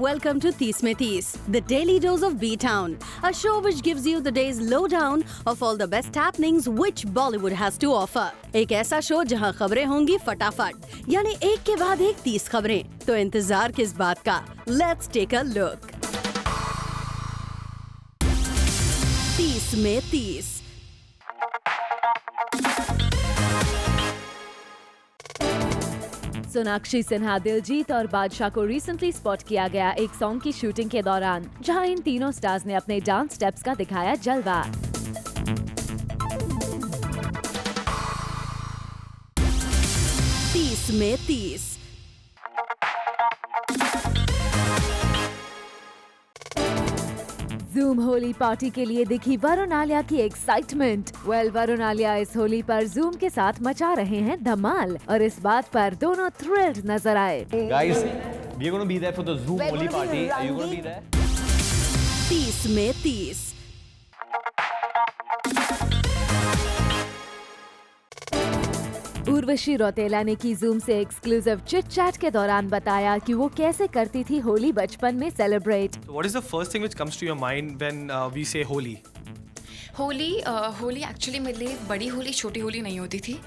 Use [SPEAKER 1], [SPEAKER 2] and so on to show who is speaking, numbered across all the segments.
[SPEAKER 1] Welcome to 30 में 30, the daily dose of B-Town, a show which gives you the day's lowdown of all the best happenings which Bollywood has to offer. एक ऐसा show जहां खबरें होंगी फटाफट, यानी एक के बाद एक 30 खबरें। तो इंतजार किस बात का? Let's take a look. 30 में 30।
[SPEAKER 2] सोनाक्षी सिन्हा, दिलजीत और बादशाह को रिसेंटली स्पॉट किया गया एक सॉन्ग की शूटिंग के दौरान, जहां इन तीनों स्टार्स ने अपने डांस स्टेप्स का दिखाया जलवा।
[SPEAKER 1] तीस में 30।
[SPEAKER 2] जूम होली पार्टी के लिए दिखी वरुण आलिया की एक्साइटमेंट। वरुण आलिया इस होली पर जूम के साथ मचा रहे हैं धमाल और इस बात पर दोनों थ्रिल्ड नजर आए।
[SPEAKER 3] Guys, we're going to be there for the Zoom Holi party. Are you going to be there?
[SPEAKER 1] 30 में 30।
[SPEAKER 2] उर्वशी रौतेला ने की जूम से एक्सक्लूसिव चिट चैट के दौरान बताया कि वो कैसे करती थी होली बचपन में celebrate.
[SPEAKER 4] What is the first thing which comes to your mind when we say Holi?
[SPEAKER 5] Holi actually मेरे लिए बड़ी होली छोटी होली नहीं होती थी।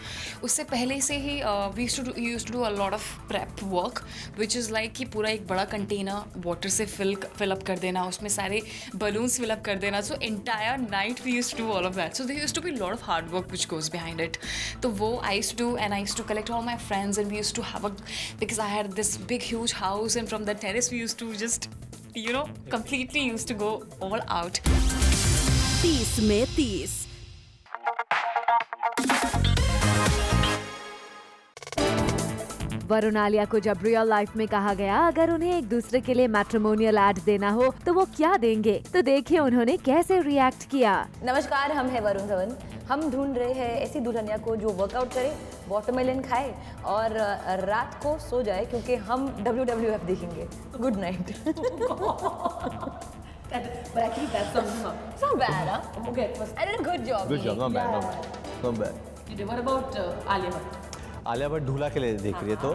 [SPEAKER 5] उससे पहले से ही we used to do a lot of prep work which is like कि पूरा एक बड़ा कंटेनर वाटर से फिल अप कर देना, उसमें सारे बलून्स फिल अप कर देना। So entire night we used to do all of that. So there used to be lot of hard work which goes behind it. तो वो I used to and I used to collect all my friends and we used to have a because I had this big huge house and from the terrace we used to just completely used to go all out.
[SPEAKER 1] 30 में 30।
[SPEAKER 2] वरुण आलिया को जब real life में कहा गया अगर उन्हें एक दूसरे के लिए मैट्रिमोनियल ऐड देना हो तो वो क्या देंगे, तो देखिए उन्होंने कैसे रिएक्ट किया।
[SPEAKER 6] नमस्कार, हम हैं वरुण धवन। हम ढूंढ रहे हैं ऐसी दुल्हनिया को जो वर्कआउट करे, वाटरमेलन खाए और रात को सो जाए, क्योंकि हम WWF देखेंगे। Good night. But actually that's it's not bad, huh? Okay, I did a good job.
[SPEAKER 3] Good job, not bad, not bad.
[SPEAKER 6] What about Alia Bhatt?
[SPEAKER 3] Alia Bhatt दूल्हा के लिए देख रही है तो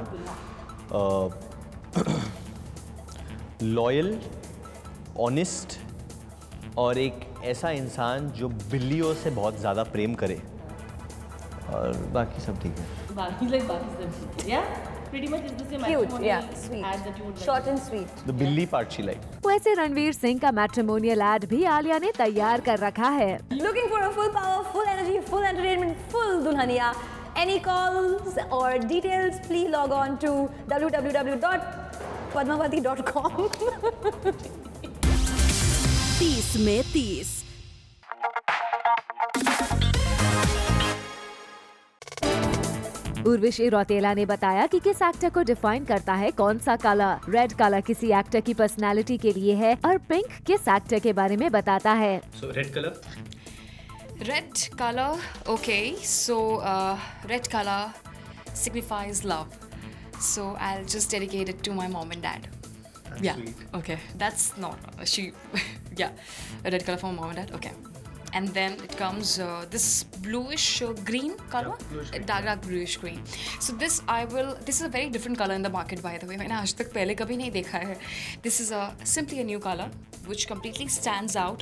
[SPEAKER 3] लॉयल, ऑनेस्ट और एक ऐसा इंसान जो बिल्लियों से बहुत ज़्यादा प्रेम करे, और बाकी सब ठीक है।
[SPEAKER 6] बाकी सब, yeah? Pretty much is the same. Cute, yeah, sweet, short and sweet.
[SPEAKER 3] The बिल्ली पार्ट she like.
[SPEAKER 2] वैसे रणवीर सिंह का मैट्रिमोनियल ऐड भी आलिया ने तैयार कर रखा है।
[SPEAKER 6] Looking for a full power, full energy, full entertainment, full dulhaniya. Any calls or details, please log on to www.padmavati.com.
[SPEAKER 1] 30 में 30।
[SPEAKER 2] उर्वशी रौतेला ने बताया कि किस एक्टर को डिफाइन करता है कौन सा कलर। रेड कलर किसी एक्टर की पर्सनालिटी के लिए है और पिंक किस एक्टर के बारे में बताता है।
[SPEAKER 4] So red color?
[SPEAKER 5] Red color, okay. So red color signifies love. So I'll just dedicate it to my mom and dad.
[SPEAKER 4] That's
[SPEAKER 5] yeah.
[SPEAKER 4] Sweet.
[SPEAKER 5] Okay. That's not yeah. A red color for mom and dad. Okay. And then it comes this bluish green color,
[SPEAKER 4] yeah,
[SPEAKER 5] dark bluish green. So this is a very different color in the market, by the way. मैंने आज तक पहले कभी नहीं देखा है. This is simply a new color which completely stands out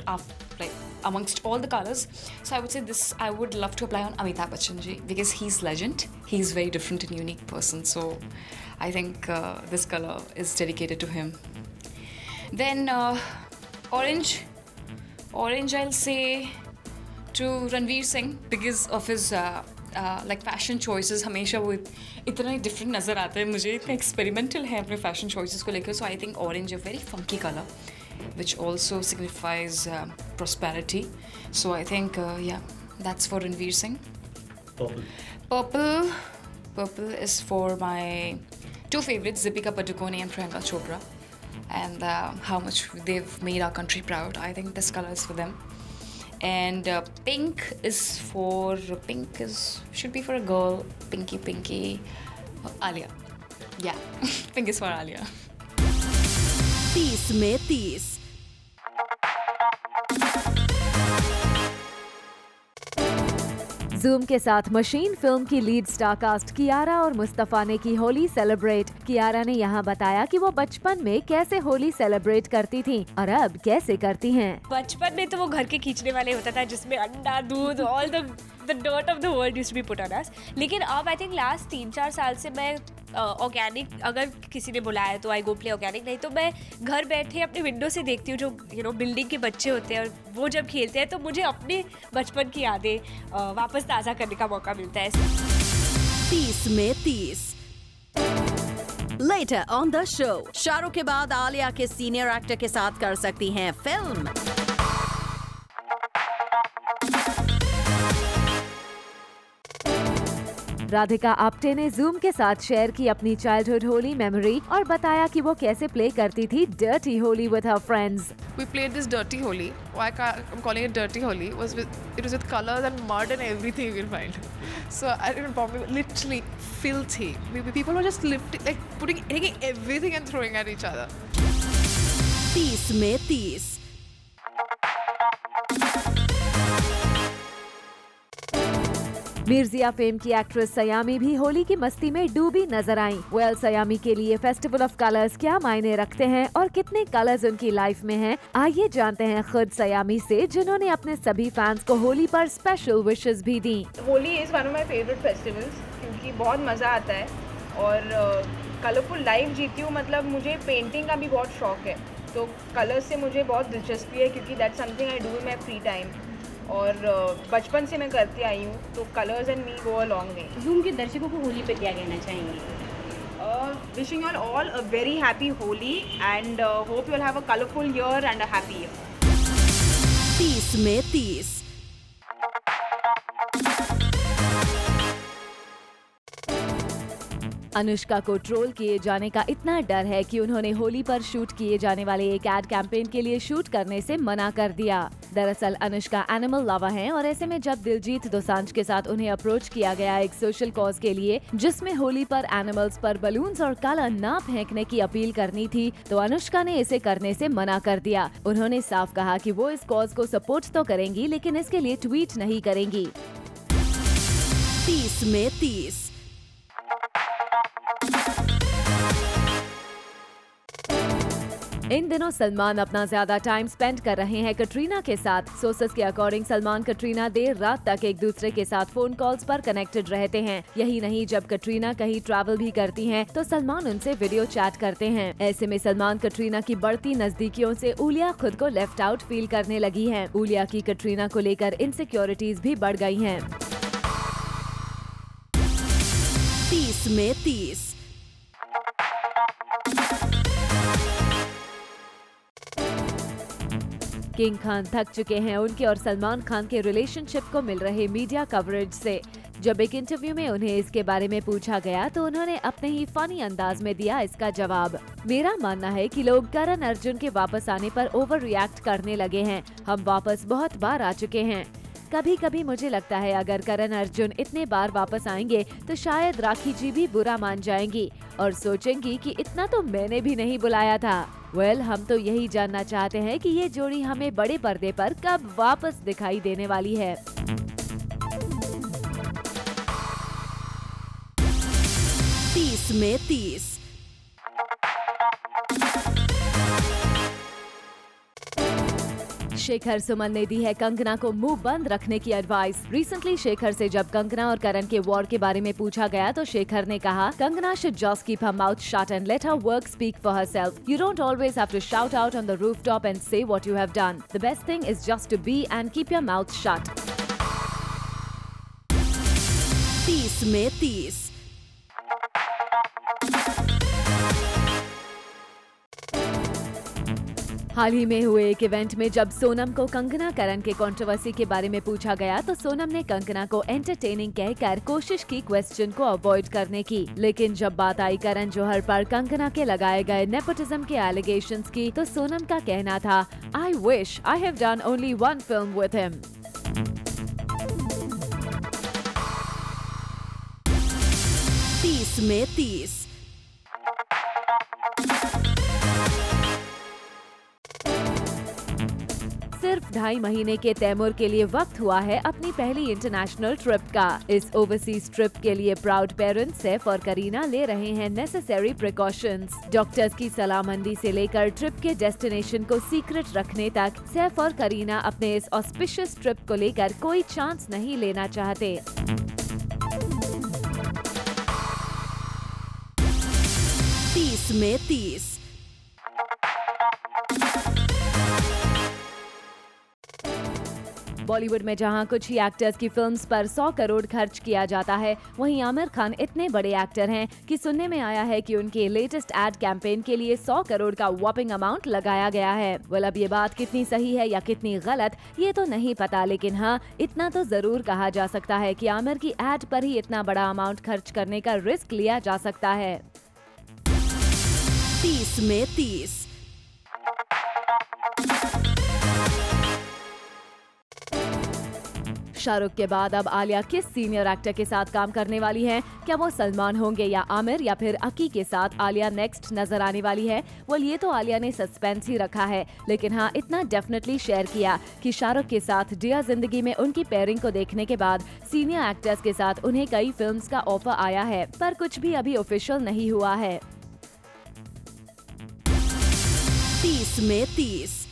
[SPEAKER 5] amongst all the colors. So I would say this I would love to apply on Amitabh Bachchan ji, because he's legend. He's very different and unique person. So I think this color is dedicated to him. Then orange I'll say to Ranveer Singh, because of his fashion choices. हमेशा वो इतना ही different नज़र आता है मुझे, इतना experimental है अपने fashion choices को लेकर. So I think orange a very funky color which also signifies prosperity. So I think that's for Ranveer Singh. Purple is for my two favorites, Deepika Padukone and Priyanka Chopra, and how much they've made our country proud. I think this color is for them. And pink should be for a girl. Pinky Alia. Yeah. Pink is for Alia.
[SPEAKER 1] 30 में 30।
[SPEAKER 2] Zoom के साथ machine film की lead star cast Kiara और मुस्तफा ने की Holi celebrate. Kiara ने यहाँ बताया कि वो बचपन में कैसे होली सेलिब्रेट करती थी और अब कैसे करती हैं।
[SPEAKER 7] बचपन में तो वो घर के खींचने वाले होता था जिसमें अंडा, दूध, all the dirt of the world used to be put on us. लेकिन अब आई थिंक लास्ट 3-4 साल से मैं ऑर्गेनिक, अगर किसी ने बुलाया तो आई गो प्ले ऑर्गेनिक, नहीं तो मैं घर बैठे अपने विंडो से देखती हूँ जो बिल्डिंग के बच्चे होते हैं और वो जब खेलते हैं तो मुझे अपने बचपन की यादें वापस ताज़ा करने का मौका मिलता है।
[SPEAKER 1] 30 में 30 Later on the show, Shahrukh के बाद आलिया के सीनियर एक्टर के साथ कर सकती हैं फिल्म।
[SPEAKER 2] राधिका आप्टे ने जूम के साथ शेयर की अपनी चाइल्डहुड होली मेमोरी और बताया कि वो कैसे प्ले करती थी dirty Holi with her friends.
[SPEAKER 8] We played this dirty holi. Why I'm calling it dirty holi? It was with colors and mud and everything you can find. So I didn't bomb literally filthy. People were just taking everything and throwing at each other.
[SPEAKER 1] 30 में 30
[SPEAKER 2] Mirzya fame की actress सयामी भी होली की मस्ती में डूबी नजर आईं। Well, सयामी के लिए फेस्टिवल ऑफ कलर्स क्या मायने रखते हैं और कितने कलर्स उनकी लाइफ में हैं, आइए जानते हैं खुद सयामी से, जिन्होंने अपने सभी फैंस को होली पर स्पेशल विशेस भी दी।
[SPEAKER 9] Holi is one of my favourite festivals क्योंकि बहुत मज़ा आता है और कलरफुल लाइफ जीती हूँ। मतलब मुझे पेंटिंग का भी बहुत शौक है, तो कलर्स से मुझे बहुत दिलचस्पी है क्योंकि that's something I do in my free time और बचपन से मैं करती आई हूँ, तो colours and me go a long way.
[SPEAKER 10] Zoom के दर्शकों को होली पे क्या कहना चाहेंगे?
[SPEAKER 9] Wishing you all a very happy Holi and hope you will have a colourful year and a happy year.
[SPEAKER 1] 30 में 30
[SPEAKER 2] अनुष्का को ट्रोल किए जाने का इतना डर है कि उन्होंने होली पर शूट किए जाने वाले एक एड कैंपेन के लिए शूट करने से मना कर दिया। दरअसल अनुष्का एनिमल लवर हैं और ऐसे में जब दिलजीत दोसांझ के साथ उन्हें अप्रोच किया गया एक सोशल कॉज के लिए जिसमें होली पर एनिमल्स पर बलून्स और कलर ना फेंकने की अपील करनी थी, तो अनुष्का ने इसे करने से मना कर दिया। उन्होंने साफ कहा कि वो इस कॉज को सपोर्ट तो करेंगी लेकिन इसके लिए ट्वीट नहीं करेंगी।
[SPEAKER 1] 30 में 30
[SPEAKER 2] इन दिनों सलमान अपना ज्यादा टाइम स्पेंड कर रहे हैं कटरीना के साथ। सोर्सेस के अकॉर्डिंग सलमान कटरीना देर रात तक एक दूसरे के साथ फोन कॉल्स पर कनेक्टेड रहते हैं। यही नहीं, जब कटरीना कहीं ट्रैवल भी करती हैं, तो सलमान उनसे वीडियो चैट करते हैं। ऐसे में सलमान कटरीना की बढ़ती नजदीकियों से उलिया खुद को लेफ्ट आउट फील करने लगी है। उलिया की कटरीना को लेकर इनसिक्योरिटीज भी बढ़ गई हैं।
[SPEAKER 1] 30 में 30
[SPEAKER 2] किंग खान थक चुके हैं उनके और सलमान खान के रिलेशनशिप को मिल रहे मीडिया कवरेज से। जब एक इंटरव्यू में उन्हें इसके बारे में पूछा गया तो उन्होंने अपने ही फनी अंदाज में दिया इसका जवाब। मेरा मानना है कि लोग करण अर्जुन के वापस आने पर ओवर रिएक्ट करने लगे हैं। हम वापस बहुत बार आ चुके हैं। कभी कभी मुझे लगता है अगर करण अर्जुन इतने बार वापस आएंगे तो शायद राखी जी भी बुरा मान जाएंगी और सोचेंगी कि इतना तो मैंने भी नहीं बुलाया था। वेल, हम तो यही जानना चाहते हैं कि ये जोड़ी हमें बड़े पर्दे पर कब वापस दिखाई देने वाली है।
[SPEAKER 1] 30 में 30
[SPEAKER 2] शेखर सुमन ने दी है कंगना को मुंह बंद रखने की एडवाइस। रिसेंटली शेखर से जब कंगना और करण के वॉर के बारे में पूछा गया तो शेखर ने कहा, Kangana should just keep her mouth shut and let her work speak for herself. You don't always have to shout out on the rooftop and say what you have done. The best thing is just to be and keep your mouth shut.
[SPEAKER 1] 30 में 30
[SPEAKER 2] हाल ही में हुए एक event में जब सोनम को कंगना करण के controversy के बारे में पूछा गया तो सोनम ने कंगना को एंटरटेनिंग कहकर कोशिश की क्वेश्चन को अवॉइड करने की। लेकिन जब बात आई करण जौहर पर कंगना के लगाए गए नेपोटिज्म के एलिगेशंस की तो सोनम का कहना था, I wish I have done only one film with him.
[SPEAKER 1] 30 में 30
[SPEAKER 2] सिर्फ 2.5 महीने के तैमूर के लिए वक्त हुआ है अपनी पहली इंटरनेशनल ट्रिप का। इस ओवरसीज ट्रिप के लिए प्राउड पेरेंट्स सैफ और करीना ले रहे हैं नेसेसरी प्रिकॉशंस। डॉक्टर्स की सलाहमंदी से लेकर ट्रिप के डेस्टिनेशन को सीक्रेट रखने तक सैफ और करीना अपने इस ऑस्पिशियस ट्रिप को लेकर कोई चांस नहीं लेना चाहते।
[SPEAKER 1] 30 में 30।
[SPEAKER 2] बॉलीवुड में जहां कुछ ही एक्टर्स की फिल्म्स पर 100 करोड़ खर्च किया जाता है, वहीं आमिर खान इतने बड़े एक्टर हैं कि सुनने में आया है कि उनके लेटेस्ट एड कैंपेन के लिए 100 करोड़ का वॉपिंग अमाउंट लगाया गया है। वेल, अब ये बात कितनी सही है या कितनी गलत ये तो नहीं पता, लेकिन हाँ इतना तो जरूर कहा जा सकता है कि आमिर की एड पर ही इतना बड़ा अमाउंट खर्च करने का रिस्क लिया जा सकता है।
[SPEAKER 1] 30 में 30।
[SPEAKER 2] शाहरुख के बाद अब आलिया किस सीनियर एक्टर के साथ काम करने वाली हैं? क्या वो सलमान होंगे या आमिर या फिर अकी के साथ आलिया नेक्स्ट नजर आने वाली है? वेल, ये तो आलिया ने सस्पेंस ही रखा है, लेकिन हाँ इतना डेफिनेटली शेयर किया कि शाहरुख के साथ डियर जिंदगी में उनकी पेयरिंग को देखने के बाद सीनियर एक्टर्स के साथ उन्हें कई फिल्म्स का ऑफर आया है, पर कुछ भी अभी ऑफिशियल नहीं हुआ है।
[SPEAKER 1] 30 में 30।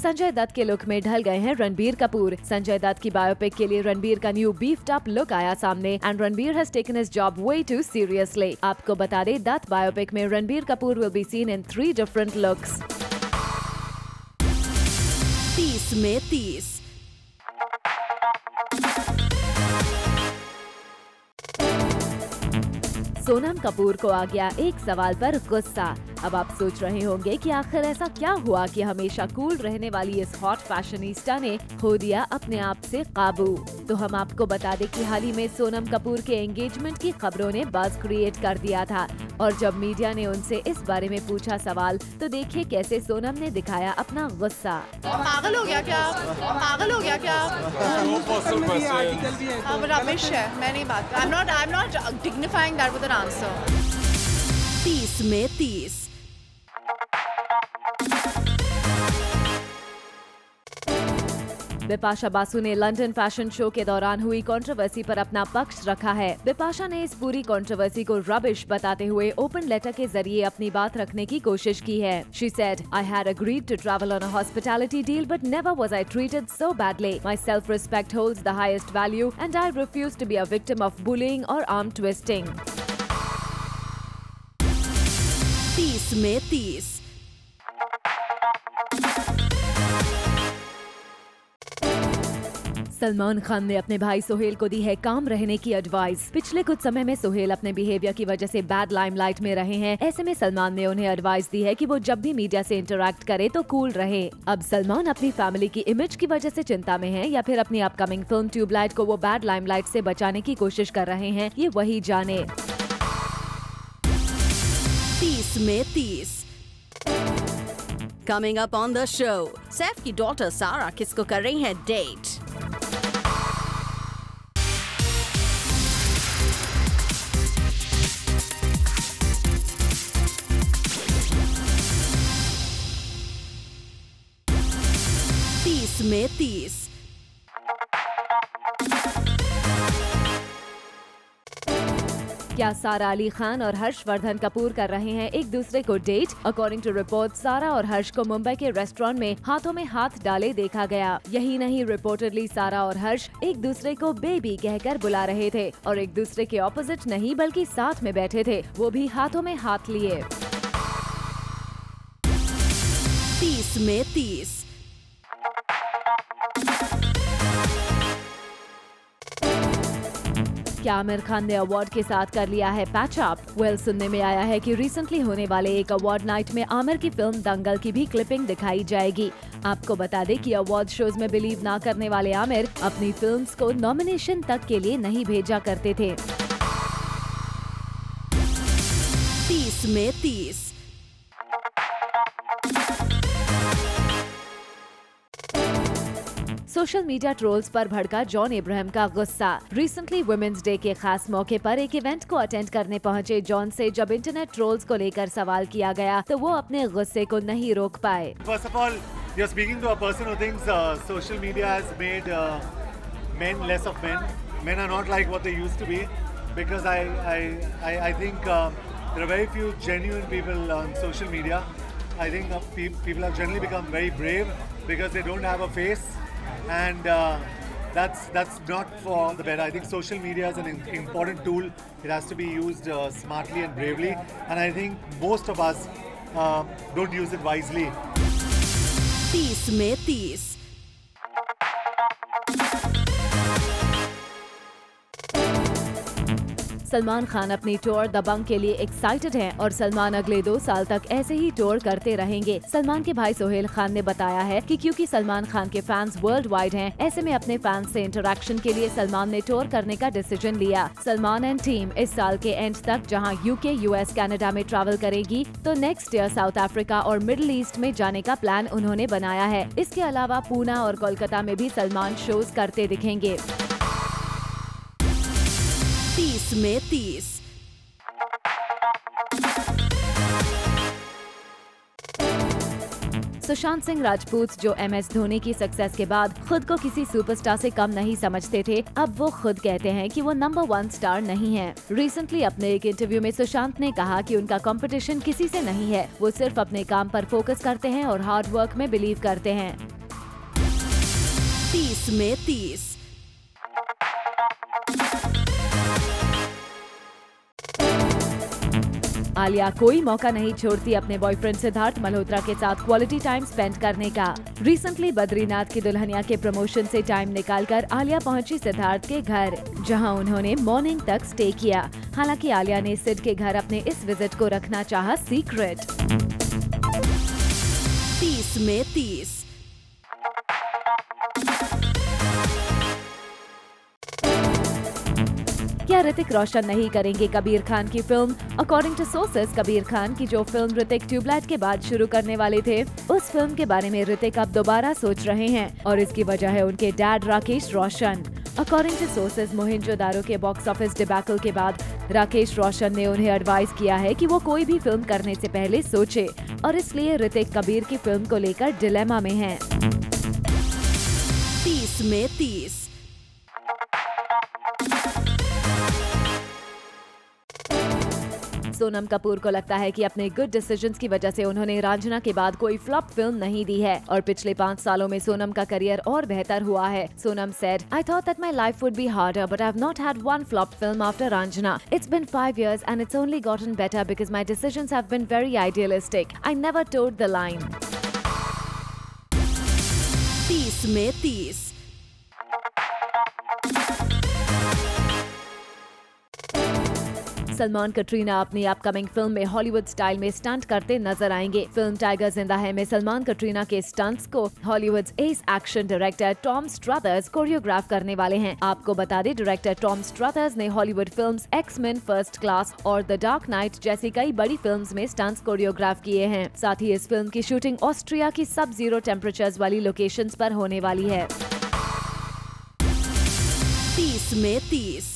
[SPEAKER 2] संजय दत्त के लुक में ढल गए हैं रणबीर कपूर। संजय दत्त की बायोपिक के लिए रणबीर का न्यू बीफ्ड अप लुक आया सामने and Ranbir has taken his job way too seriously. आपको बता दें, दत्त बायोपिक में Ranbir Kapoor will be seen in 3 different looks.
[SPEAKER 1] 30 में 30।
[SPEAKER 2] सोनम कपूर को आ गया एक सवाल पर गुस्सा। अब आप सोच रहे होंगे कि आखिर ऐसा क्या हुआ कि हमेशा कूल रहने वाली इस हॉट फैशनिस्टा ने खो दिया अपने आप से काबू। तो हम आपको बता दें कि हाल ही में सोनम कपूर के एंगेजमेंट की खबरों ने बज़ क्रिएट कर दिया था, और जब मीडिया ने उनसे इस बारे में पूछा सवाल, तो देखिए कैसे सोनम ने दिखाया अपना गुस्सा।
[SPEAKER 8] पागल हो गया क्या? पागल हो गया क्या? रमेश है, मैं नहीं बात। I'm not dignifying that with an answer.
[SPEAKER 1] 30 में 30।
[SPEAKER 2] बिपाशा बासु ने लंदन फैशन शो के दौरान हुई कंट्रोवर्सी पर अपना पक्ष रखा है। बिपाशा ने इस पूरी कंट्रोवर्सी को रबिश बताते हुए ओपन लेटर के जरिए अपनी बात रखने की कोशिश की है। She said, I had agreed to travel on a hospitality deal, but never was I treated so badly. My self-respect holds the highest value, and I refuse to be a victim of bullying or arm twisting.
[SPEAKER 1] 30 में 30।
[SPEAKER 2] सलमान खान ने अपने भाई सोहेल को दी है काम रहने की advice. पिछले कुछ समय में सोहेल अपने बिहेवियर की वजह से बैड लाइमलाइट में रहे हैं। ऐसे में सलमान ने उन्हें एडवाइस दी है कि वो जब भी मीडिया से इंटरैक्ट करे तो कूल रहे। अब सलमान अपनी फैमिली की इमेज की वजह से चिंता में है या फिर अपनी अपकमिंग फिल्म ट्यूबलाइट को वो बैड लाइमलाइट से बचाने की कोशिश कर रहे हैं, ये वही जाने।
[SPEAKER 1] 30 में 30। Coming up on the show, Saif की डॉटर सारा किसको कर रही है डेट? में 30।
[SPEAKER 2] क्या सारा अली खान और हर्षवर्धन कपूर कर रहे हैं एक दूसरे को डेट? अकॉर्डिंग टू रिपोर्ट, सारा और हर्ष को मुंबई के रेस्टोरेंट में हाथों में हाथ डाले देखा गया। यही नहीं, रिपोर्टेडली सारा और हर्ष एक दूसरे को बेबी कहकर बुला रहे थे और एक दूसरे के ऑपोजिट नहीं बल्कि साथ में बैठे थे, वो भी हाथों में हाथ लिए।
[SPEAKER 1] 30 में 30।
[SPEAKER 2] क्या आमिर खान ने अवार्ड के साथ कर लिया है पैच अप? वेल, सुनने में आया है कि रिसेंटली होने वाले एक अवार्ड नाइट में आमिर की फिल्म दंगल की भी क्लिपिंग दिखाई जाएगी। आपको बता दें कि अवार्ड शोज में बिलीव ना करने वाले आमिर अपनी फिल्म्स को नॉमिनेशन तक के लिए नहीं भेजा करते थे।
[SPEAKER 1] 30 में 30।
[SPEAKER 2] सोशल मीडिया ट्रोल्स पर भड़का जॉन अब्राहम का गुस्सा। रिसेंटली वुमेन्स डे के खास मौके पर एक इवेंट को अटेंड करने पहुंचे जॉन से जब इंटरनेट ट्रोल्स को लेकर सवाल किया गया तो वो अपने गुस्से को नहीं रोक पाए।
[SPEAKER 11] First of all, you're speaking to a person who thinks social media has made men less of men. Men are not like what they used to be, because I think there are very few genuine people on social media. I think people have generally become very brave because they don't have a face, and that's not for the better. I think social media is an important tool. It has to be used smartly and bravely, and I think most of us don't use it wisely.
[SPEAKER 1] 30 में 30।
[SPEAKER 2] सलमान खान अपनी tour दबंग के लिए excited हैं और सलमान अगले 2 साल तक ऐसे ही टूर करते रहेंगे। सलमान के भाई सोहेल खान ने बताया है कि क्योंकि सलमान खान के फैंस वर्ल्ड वाइड हैं, ऐसे में अपने फैंस से इंटरेक्शन के लिए सलमान ने टूर करने का डिसीजन लिया। सलमान एंड टीम इस साल के एंड तक जहां यूके, यूएस, कनाडा में ट्रैवल करेगी तो नेक्स्ट ईयर साउथ अफ्रीका और मिडिल ईस्ट में जाने का प्लान उन्होंने बनाया है। इसके अलावा पूना और कोलकाता में भी सलमान शोज करते दिखेंगे।
[SPEAKER 1] 30 में 30।
[SPEAKER 2] सुशांत सिंह राजपूत जो MS धोनी की सक्सेस के बाद खुद को किसी सुपरस्टार से कम नहीं समझते थे, अब वो खुद कहते हैं कि वो नंबर 1 स्टार नहीं है। रिसेंटली अपने एक इंटरव्यू में सुशांत ने कहा कि उनका कंपटीशन किसी से नहीं है, वो सिर्फ अपने काम पर फोकस करते हैं और हार्ड वर्क में बिलीव करते हैं।
[SPEAKER 1] 30 में 30।
[SPEAKER 2] आलिया कोई मौका नहीं छोड़ती अपने बॉयफ्रेंड सिद्धार्थ मल्होत्रा के साथ क्वालिटी टाइम स्पेंड करने का। रिसेंटली बद्रीनाथ की दुल्हनिया के प्रमोशन से टाइम निकालकर आलिया पहुंची सिद्धार्थ के घर, जहां उन्होंने मॉर्निंग तक स्टे किया। हालांकि आलिया ने सिड के घर अपने इस विजिट को रखना चाहा सीक्रेट।
[SPEAKER 1] 30 में 30।
[SPEAKER 2] क्या ऋतिक रोशन नहीं करेंगे कबीर खान की film? According to sources, Kabir Khan की जो फिल्म ऋतिक ट्यूबलाइट के बाद शुरू करने वाले थे, उस फिल्म के बारे में ऋतिक अब दोबारा सोच रहे हैं और इसकी वजह है उनके dad Rakesh Roshan. According to sources, Mohenjo-daro के बॉक्स ऑफिस डिबैकल के बाद राकेश रोशन ने उन्हें एडवाइस किया है कि वो कोई भी फिल्म करने से पहले सोचे और इसलिए ऋतिक कबीर की फिल्म को लेकर डिलेमा में हैं।
[SPEAKER 1] 30 में 30।
[SPEAKER 2] सोनम कपूर को लगता है कि अपने गुड डिसीजंस की वजह से उन्होंने रांझना के बाद कोई फ्लॉप फिल्म नहीं दी है और पिछले 5 सालों में सोनम का करियर और बेहतर हुआ है। Sonam said, I thought that my life would be harder, but I've not had one flop film after Ranjana. It's been 5 years and it's only gotten better because my decisions have been very idealistic. I never toed the line.
[SPEAKER 1] 30 में 30।
[SPEAKER 2] सलमान कटरीना अपनी upcoming film में Hollywood style में stunt करते नजर आएंगे। Film tiger जिंदा है में सलमान कटरीना के स्टंट्स को Hollywood's action director Tom Struthers choreograph करने वाले हैं। आपको बता दें, डायरेक्टर टॉम स्ट्रदर्स ने Hollywood films X Men, first class और द डार्क नाइट जैसी कई बड़ी फिल्म्स में स्टंट्स कोरियोग्राफ किए हैं। साथ ही इस फिल्म की शूटिंग ऑस्ट्रिया की सब जीरो टेम्परेचर्स वाली लोकेशंस पर होने वाली है।
[SPEAKER 1] 30 में 30।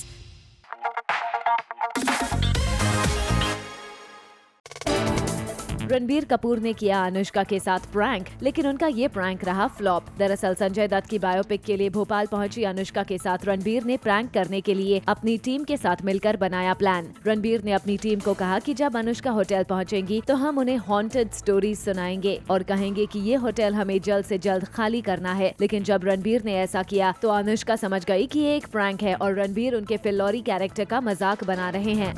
[SPEAKER 2] रणबीर कपूर ने किया अनुष्का के साथ प्रैंक, लेकिन उनका ये प्रैंक रहा फ्लॉप। दरअसल संजय दत्त की बायोपिक के लिए भोपाल पहुंची अनुष्का के साथ रणबीर ने प्रैंक करने के लिए अपनी टीम के साथ मिलकर बनाया प्लान। रणबीर ने अपनी टीम को कहा कि जब अनुष्का होटल पहुंचेंगी तो हम उन्हें हॉन्टेड स्टोरीज सुनाएंगे और कहेंगे कि ये होटल हमें जल्द से जल्द खाली करना है। लेकिन जब रणबीर ने ऐसा किया तो अनुष्का समझ गई कि ये एक प्रैंक है और रणबीर उनके फिल्लौरी कैरेक्टर का मजाक बना रहे हैं।